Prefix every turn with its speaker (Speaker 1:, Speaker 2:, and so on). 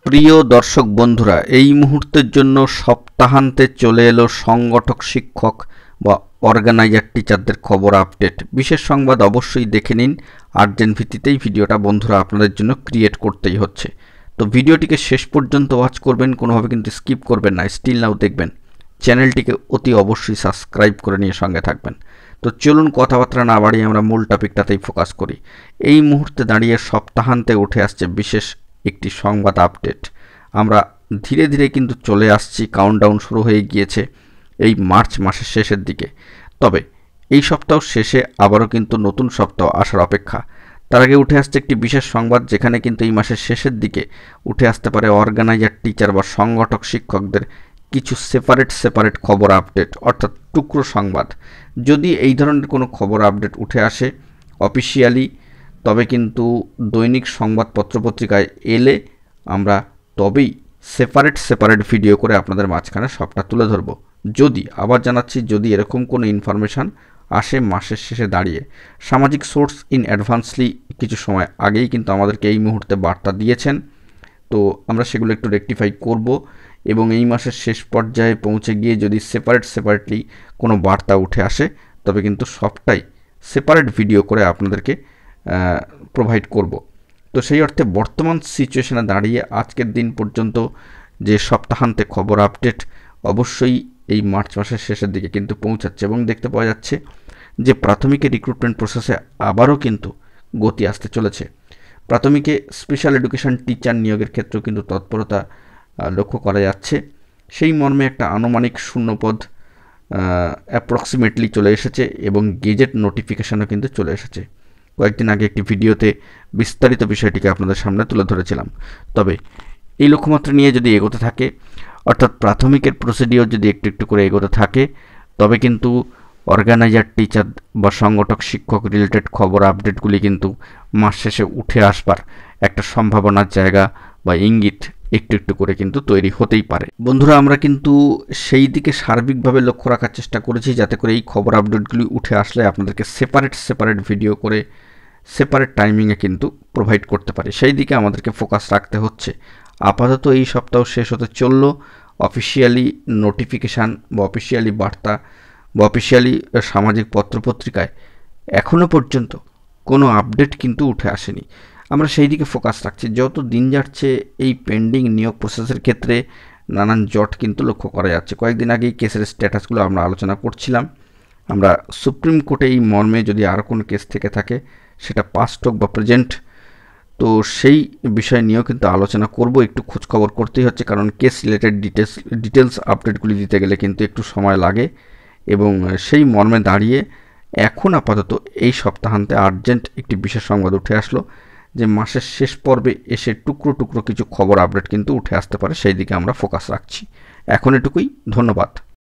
Speaker 1: প্রিয় দর্শক বন্ধুরা, এই মুহূর্তের জন্য সপ্তাহান্তে চলে এলো সংগঠক শিক্ষক বা অর্গানাইজার টিচারদের খবর আপডেট। বিশেষ সংবাদ অবশ্যই দেখে নিন। আর্জেন্ট ভিত্তিতেই ভিডিওটা বন্ধুরা আপনাদের জন্য ক্রিয়েট করতেই হচ্ছে। তো ভিডিওটিকে শেষ পর্যন্ত ওয়াচ করবেন, কোনোভাবে কিন্তু স্কিপ করবেন না, স্টিল নাও দেখবেন। চ্যানেলটিকে অতি অবশ্যই সাবস্ক্রাইব করে নিয়ে সঙ্গে থাকবেন। তো চলুন কথাবার্তা না বাড়িয়ে আমরা মূল টপিকটাতেই ফোকাস করি। এই মুহূর্তে দাঁড়িয়ে সপ্তাহান্তে উঠে আসছে বিশেষ একটি সংবাদ আপডেট। আমরা ধীরে ধীরে কিন্তু চলে আসছি, কাউন্টডাউন শুরু হয়ে গিয়েছে এই মার্চ মাসের শেষের দিকে। তবে এই সপ্তাহ শেষে আবারও কিন্তু নতুন সপ্তাহ আসার অপেক্ষা। তার আগে উঠে আসছে একটি বিশেষ সংবাদ, যেখানে কিন্তু এই মাসের শেষের দিকে উঠে আসতে পারে অর্গানাইজার টিচার বা সংগঠক শিক্ষকদের কিছু সেপারেট খবর আপডেট, অর্থাৎ টুকরো সংবাদ। যদি এই ধরনের কোনো খবর আপডেট উঠে আসে অফিসিয়ালি, তবে কিন্তু দৈনিক সংবাদ পত্রপত্রিকায় এলে আমরা তবেই সেপারেট ভিডিও করে আপনাদের মাঝখানে সবটা তুলে ধরব। যদি আবার জানাচ্ছি, যদি এরকম কোনো ইনফরমেশান আসে মাসের শেষে দাঁড়িয়ে, সামাজিক সোর্স ইন অ্যাডভান্সলি কিছু সময় আগেই কিন্তু আমাদেরকে এই মুহূর্তে বার্তা দিয়েছেন। তো আমরা সেগুলো একটু রেকটিফাই করব এবং এই মাসের শেষ পর্যায়ে পৌঁছে গিয়ে যদি সেপারেটলি কোনো বার্তা উঠে আসে, তবে কিন্তু সবটাই সেপারেট ভিডিও করে আপনাদেরকে প্রোভাইড করব। তো সেই অর্থে বর্তমান সিচুয়েশনে দাঁড়িয়ে আজকের দিন পর্যন্ত যে সপ্তাহান্তে খবর আপডেট অবশ্যই এই মার্চ মাসের শেষের দিকে কিন্তু পৌঁছাচ্ছে এবং দেখতে পাওয়া যাচ্ছে যে প্রাথমিকের রিক্রুটমেন্ট প্রসেসে আবারও কিন্তু গতি আসতে চলেছে। প্রাথমিকে স্পেশাল এডুকেশন টিচার নিয়োগের ক্ষেত্রেও কিন্তু তৎপরতা লক্ষ্য করা যাচ্ছে। সেই মর্মে একটা আনুমানিক শূন্যপদ অ্যাপ্রক্সিমেটলি চলে এসেছে এবং গেজেট নোটিফিকেশানও কিন্তু চলে এসেছে। কয়েকদিন আগে একটি ভিডিওতে বিস্তারিত বিষয়টিকে আপনাদের সামনে তুলে ধরেছিলাম। তবে এই লক্ষ্যমাত্রা নিয়ে যদি এগোতে থাকে, অর্থাৎ প্রাথমিকের প্রসিডিওর যদি একটু করে এগোতে থাকে, তবে কিন্তু অর্গানাইজার টিচার বা সংগঠক শিক্ষক রিলেটেড খবর আপডেটগুলি কিন্তু মাস শেষে উঠে আসবার একটা সম্ভাবনার জায়গা বা ইঙ্গিত একটু করে কিন্তু তৈরি হতেই পারে। বন্ধুরা, আমরা কিন্তু সেই দিকে সার্বিকভাবে লক্ষ্য রাখার চেষ্টা করেছি, যাতে করে এই খবর আপডেটগুলি উঠে আসলে আপনাদেরকে সেপারেট ভিডিও করে সেপারেট টাইমিংয়ে কিন্তু প্রোভাইড করতে পারে। সেই দিকে আমাদেরকে ফোকাস রাখতে হচ্ছে। আপাতত এই সপ্তাহ শেষ হতে চলল, অফিসিয়ালি নোটিফিকেশান বা অফিসিয়ালি বার্তা বা অফিসিয়ালি সামাজিক পত্রপত্রিকায় এখনও পর্যন্ত কোনো আপডেট কিন্তু উঠে আসেনি। আমরা সেই দিকে ফোকাস রাখছি। যত দিন যাচ্ছে এই পেন্ডিং নিয়োগ প্রসেসের ক্ষেত্রে নানান জট কিন্তু লক্ষ্য করা যাচ্ছে। কয়েকদিন আগেই কেসের স্ট্যাটাসগুলো আমরা আলোচনা করছিলাম। আমরা সুপ্রিম কোর্টে এই মর্মে যদি আরও কোনো কেস থেকে থাকে, সেটা পাস্ট হোক বা প্রেজেন্ট, তো সেই বিষয় নিয়েও কিন্তু আলোচনা করব। একটু খোঁজখবর করতেই হচ্ছে, কারণ কেস রিলেটেড ডিটেলস আপডেটগুলি দিতে গেলে কিন্তু একটু সময় লাগে। এবং সেই মর্মে দাঁড়িয়ে এখন আপাতত এই সপ্তাহান্তে আর্জেন্ট একটি বিশেষ সংবাদ উঠে আসলো যে মাসের শেষ পর্বে এসে টুকরো কিছু খবর আপডেট কিন্তু উঠে আসতে পারে। সেই দিকে আমরা ফোকাস রাখছি। এখন এটুকুই, ধন্যবাদ।